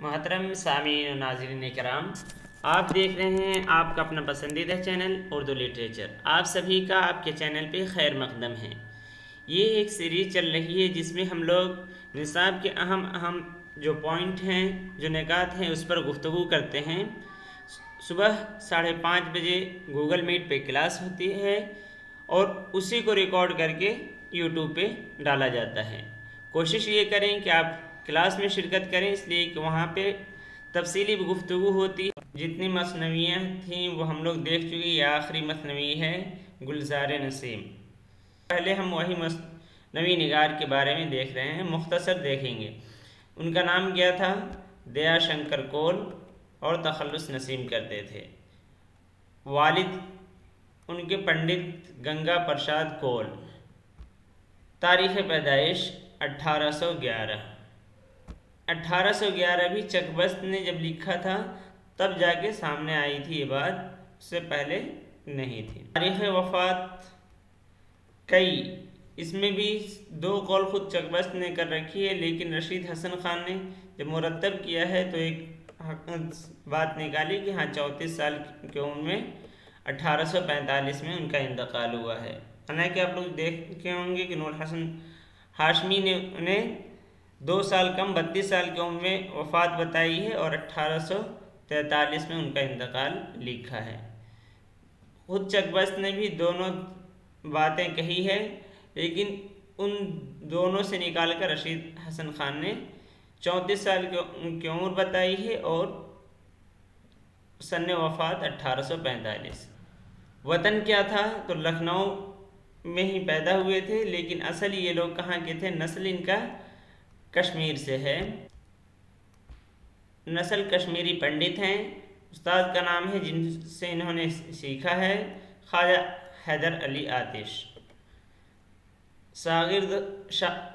محترم سامعین و ناظرین کرام، آپ دیکھ رہے ہیں آپ کا اپنا پسندیدہ چینل اردو لٹریچر۔ آپ سبھی کا آپ کے چینل پہ خیر مقدم ہے۔ یہ ایک سیریز چل رہی ہے جس میں ہم لوگ نصاب کے اہم جو پوائنٹ ہیں، جو نکات ہیں، اس پر گفتگو کرتے ہیں۔ صبح 5:30 بجے گوگل میٹ پہ کلاس ہوتی ہے اور اسی کو ریکارڈ کر کے یوٹیوب پہ ڈالا جاتا ہے۔ کوشش یہ کریں کہ آپ کلاس میں شرکت کریں، اس لیے کہ وہاں پہ تفصیلی گفتگو ہوتی ہے۔ جتنی مثنویاں تھیں وہ ہم لوگ دیکھ چکے۔ یہ آخری مثنوی ہے گلزار نسیم۔ پہلے ہم وہی مثنوی نگار کے بارے میں دیکھ رہے ہیں، مختصر دیکھیں گے۔ ان کا نام کیا تھا؟ دیا شنکر کول، اور تخلص نسیم کرتے تھے۔ والد ان کے پنڈت گنگا پرساد کول۔ تاریخ پیدائش 1811۔ 1811 بھی چکبست نے جب لکھا تھا تب جا کے سامنے آئی تھی یہ بات، اس سے پہلے نہیں تھی۔ تاریخ وفات کئی، اس میں بھی 2 قول خود چکبست نے کر رکھی ہے، لیکن رشید حسن خان نے جب مرتب کیا ہے تو ایک بات نکالی کہ ہاں 34 سال کی عمر میں 1845 میں ان کا انتقال ہوا ہے۔ حالانکہ آپ لوگ دیکھے ہوں گے کہ نور حسن ہاشمی نے انہیں 2 سال کم 32 سال کی عمر میں وفات بتائی ہے اور 1843 میں ان کا انتقال لکھا ہے۔ خود چکبست نے بھی دونوں باتیں کہی ہے، لیکن ان دونوں سے نکال کر رشید حسن خان نے 34 سال کی عمر بتائی ہے اور سن وفات 1845۔ وطن کیا تھا؟ تو لکھنؤ میں ہی پیدا ہوئے تھے، لیکن اصل یہ لوگ کہاں کے تھے؟ نسل ان کا کشمیر سے ہے، نسل کشمیری پنڈت ہیں۔ استاد کا نام ہے جن سے انہوں نے سیکھا ہے، خواجہ حیدر علی آتش۔ شاگرد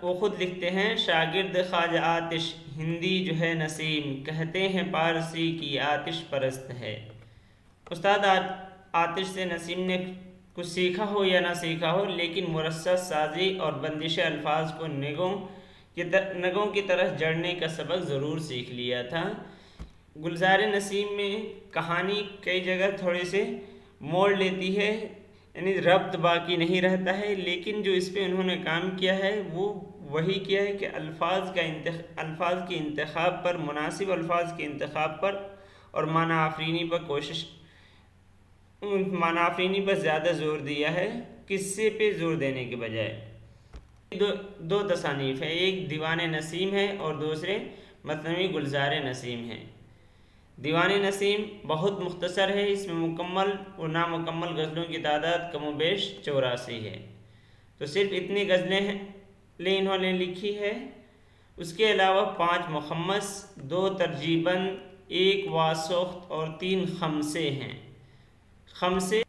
وہ خود لکھتے ہیں، شاگرد خواجہ آتش ہندی جو ہے نسیم، کہتے ہیں پارسی کی آتش پرست ہے۔ استاد آتش سے نسیم نے کچھ سیکھا ہو یا نہ سیکھا ہو، لیکن مرصع سازی اور بندش الفاظ کو نگوں کی طرح جڑنے کا سبق ضرور سیکھ لیا تھا۔ گلزار نسیم میں کہانی کئی جگہ تھوڑے سے موڑ لیتی ہے، یعنی ربط باقی نہیں رہتا ہے، لیکن جو اس پہ انہوں نے کام کیا ہے وہ وہی کیا ہے کہ الفاظ کے انتخاب پر، مناسب الفاظ کے انتخاب پر اور معنی آفرینی پر زیادہ زور دیا ہے، قصے پہ زور دینے کے بجائے۔ دو تصانیف ہے، ایک دیوان نسیم ہے اور دوسرے مثنوی گلزار نسیم ہے۔ دیوان نسیم بہت مختصر ہے، اس میں مکمل اور نامکمل غزلوں کی تعداد کم و بیش 84 ہے۔ تو صرف اتنی غزلیں انہوں نے لکھی ہے۔ اس کے علاوہ 5 مخمس، 2 ترجیباً، 1 واسخت اور 3 خمسے ہیں۔ خمسے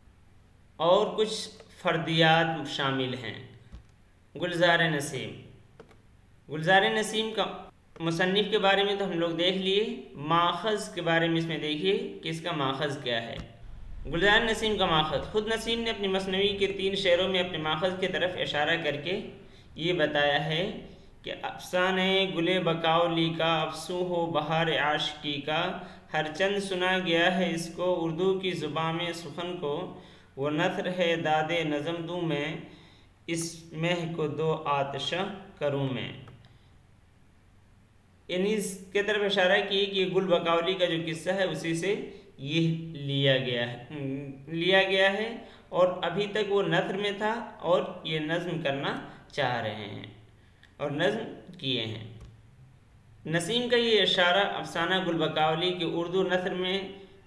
اور کچھ فردیات شامل ہیں۔ گلزار نسیم کا مصنف کے بارے میں تو ہم لوگ دیکھ لیے، ماخذ کے بارے میں اس میں دیکھیے کہ اس کا ماخذ کیا ہے۔ گلزار نسیم کا ماخذ، خود نسیم نے اپنی مثنوی کے 3 شعروں میں اپنے ماخذ کی طرف اشارہ کر کے یہ بتایا ہے کہ افسانہ گل بقاؤلی کا افسوں ہو بہار عاشقی کا، ہر چند سنا گیا ہے اس کو اردو کی زباں میں سخن کو، وہ نثر ہے داد نظم دوں میں، اس مہ کو 2 آتشاں کروں میں۔ یعنی اس کے طرف اشارہ کی کہ یہ گل بقاؤلی کا جو قصہ ہے اسی سے یہ لیا گیا ہے اور ابھی تک وہ نثر میں تھا اور یہ نظم کرنا چاہ رہے ہیں اور نظم کیے ہیں۔ نسیم کا یہ اشارہ افسانہ گل بقاؤلی کے اردو نثر میں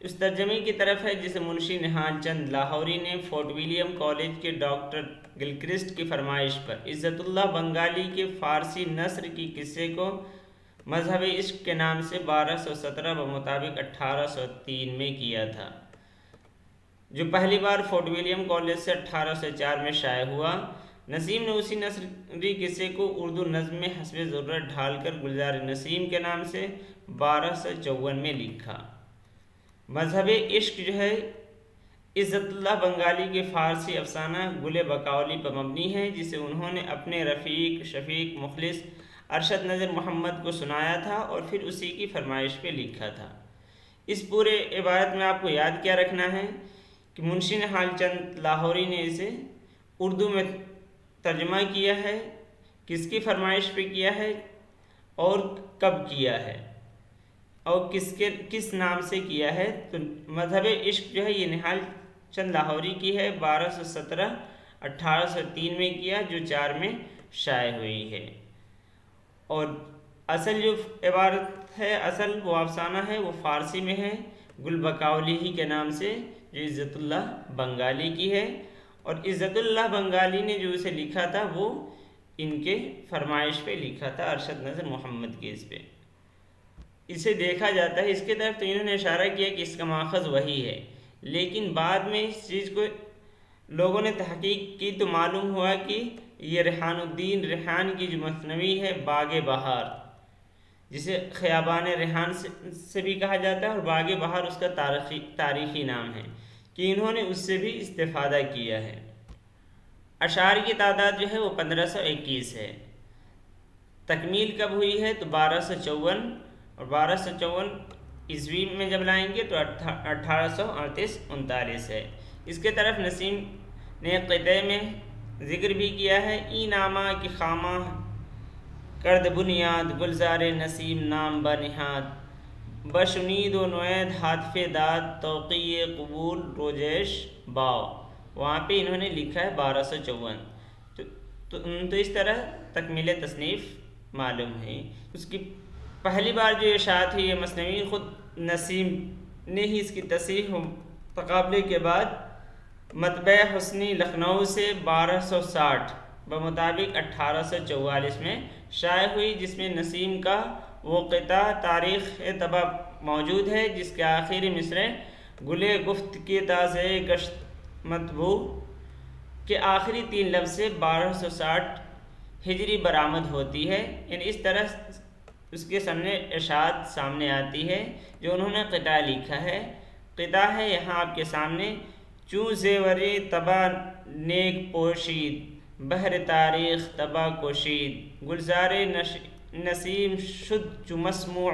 اس ترجمے کی طرف ہے جسے منشی نہال چند لاہوری نے فورٹ ولیم کالج کے ڈاکٹر گلکرسٹ کی فرمائش پر عزت اللہ بنگالی کے فارسی نثر کی قصے کو مذہب عشق کے نام سے 1217 بمطابق 1803 میں کیا تھا، جو پہلی بار فورٹ ولیم کالج سے 1804 میں شائع ہوا۔ نسیم نے اسی نثری قصے کو اردو نظم میں حسب ضرورت ڈھال کر گلزار نسیم کے نام سے 1254 میں لکھا۔ مذہب عشق جو ہے عزت اللہ بنگالی کے فارسی افسانہ گل بقاؤلی پر مبنی ہے، جسے انہوں نے اپنے رفیق، شفیق، مخلص ارشد نظر محمد کو سنایا تھا اور پھر اسی کی فرمائش پہ لکھا تھا۔ اس پورے عبارت میں آپ کو یاد کیا رکھنا ہے کہ منشی نہال چند لاہوری نے اسے اردو میں ترجمہ کیا ہے، کس کی فرمائش پہ کیا ہے اور کب کیا ہے اور کس نام سے کیا ہے۔ تو مذہب عشق جو ہے یہ نہال چند لاہوری کی ہے، 1217 1803 میں کیا، جو 4 میں شائع ہوئی ہے۔ اور اصل جو عبارت ہے، اصل وہ افسانہ ہے، وہ فارسی میں ہے، گل بقاولی ہی کے نام سے، جو عزت اللہ بنگالی کی ہے۔ اور عزت اللہ بنگالی نے جو اسے لکھا تھا وہ ان کے فرمائش پہ لکھا تھا، ارشد نظر محمد کے اس پہ اسے دیکھا جاتا ہے۔ اس کے طرف تو انہوں نے اشارہ کیا کہ اس کا ماخذ وہی ہے، لیکن بعد میں اس چیز کو لوگوں نے تحقیق کی تو معلوم ہوا کہ یہ ریحان الدین ریحان کی جو مثنوی ہے باغ بہار، جسے خیابان ریحان سے بھی کہا جاتا ہے، اور باغ بہار اس کا تاریخی نام ہے، کہ انہوں نے اس سے بھی استفادہ کیا ہے۔ اشعار کی تعداد جو ہے وہ 1521 ہے۔ تکمیل کب ہوئی ہے تو 1254، اور 1254 عیسوی میں جب لائیں گے تو 1838-39 ہے۔ اس کے طرف نسیم نے قطعے میں ذکر بھی کیا ہے، ای نامہ کی خامہ کرد بنیاد، گلزار نسیم نام بنہاد، بشنید و نوید ہاتف داد، توقیع قبول روجیش باؤ۔ وہاں پہ انہوں نے لکھا ہے 1254۔ تو اس طرح تکمیل تصنیف معلوم ہے۔ اس کی پہلی بار جو اشاعت ہوئی یہ مثنوی خود نسیم نے ہی اس کی تصحیح و تقابلے کے بعد مطبع حسنی لکھنؤ سے 1260 بمطابق 1844 میں شائع ہوئی، جس میں نسیم کا وہ قطعہ تاریخ طبع موجود ہے جس کے آخری مصرع گلے گفت کے تازہ گشت مطبوع کے آخری 3 لفظ سے 1260 ہجری برآمد ہوتی ہے۔ یعنی اس طرح اس کے سامنے اشاعت سامنے آتی ہے جو انہوں نے قطعہ لکھا ہے۔ قطعہ ہے یہاں آپ کے سامنے، چوں زیوری طبع نیک پوشید، بحر تاریخ طبع کوشید، گلزار نسیم شد چو مسموع،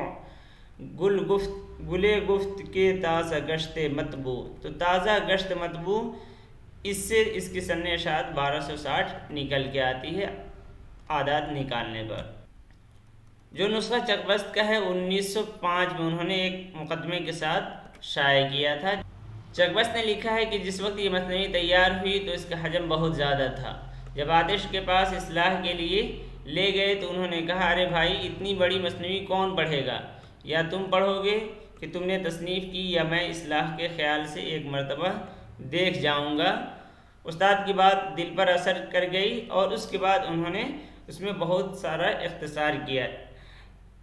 گل گفت کے تازہ گشت مطبوع۔ تو تازہ گشت مطبوع، اس سے اس کی سن اشاعت 1260 نکل کے آتی ہے اعداد نکالنے پر۔ جو نسخہ چکبست کا ہے 1905 میں انہوں نے ایک مقدمے کے ساتھ شائع کیا تھا۔ چکبست نے لکھا ہے کہ جس وقت یہ مثنوی تیار ہوئی تو اس کا حجم بہت زیادہ تھا۔ جب آتش کے پاس اصلاح کے لیے لے گئے تو انہوں نے کہا، ارے بھائی اتنی بڑی مثنوی کون پڑھے گا، یا تم پڑھو گے کہ تم نے تصنیف کی، یا میں اصلاح کے خیال سے ایک مرتبہ دیکھ جاؤں گا۔ استاد کی بات دل پر اثر کر گئی اور اس کے بعد انہوں نے اس میں بہت سارا اختصار کیا،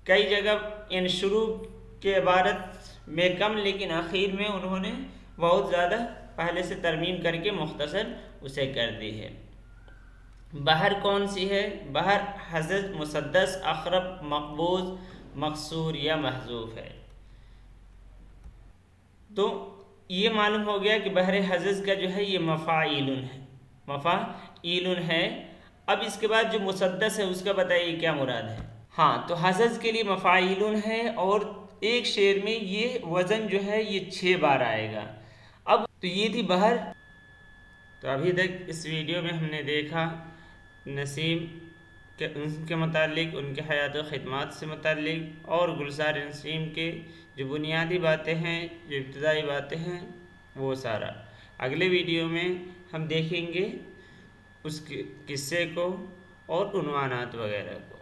کئی جگہ ان شروع کے عبارت میں کم، لیکن آخر میں انہوں نے بہت زیادہ پہلے سے ترمیم کر کے مختصر اسے کر دی ہے۔ بحر کون سی ہے؟ بحر حزز مسدس اخرب مقبوض مقصور یا محذوف ہے۔ تو یہ معلوم ہو گیا کہ بحر حزز کا جو ہے یہ مفاعیلن ہے، مفاعیلن ہے۔ اب اس کے بعد جو مسدس ہے اس کا بتائیے کیا مراد ہے؟ ہاں، تو حزز کے لیے مفاعیلن ہے، اور ایک شعر میں یہ وزن جو ہے یہ 6 بار آئے گا۔ اب تو یہ تھی بحر۔ تو ابھی تک اس ویڈیو میں ہم نے دیکھا نسیم کے متعلق، ان کے حیات و خدمات سے متعلق، اور گلزار نسیم کے جو بنیادی باتیں ہیں، جو ابتدائی باتیں ہیں، وہ سارا۔ اگلے ویڈیو میں ہم دیکھیں گے اس کے قصے کو اور عنوانات وغیرہ کو۔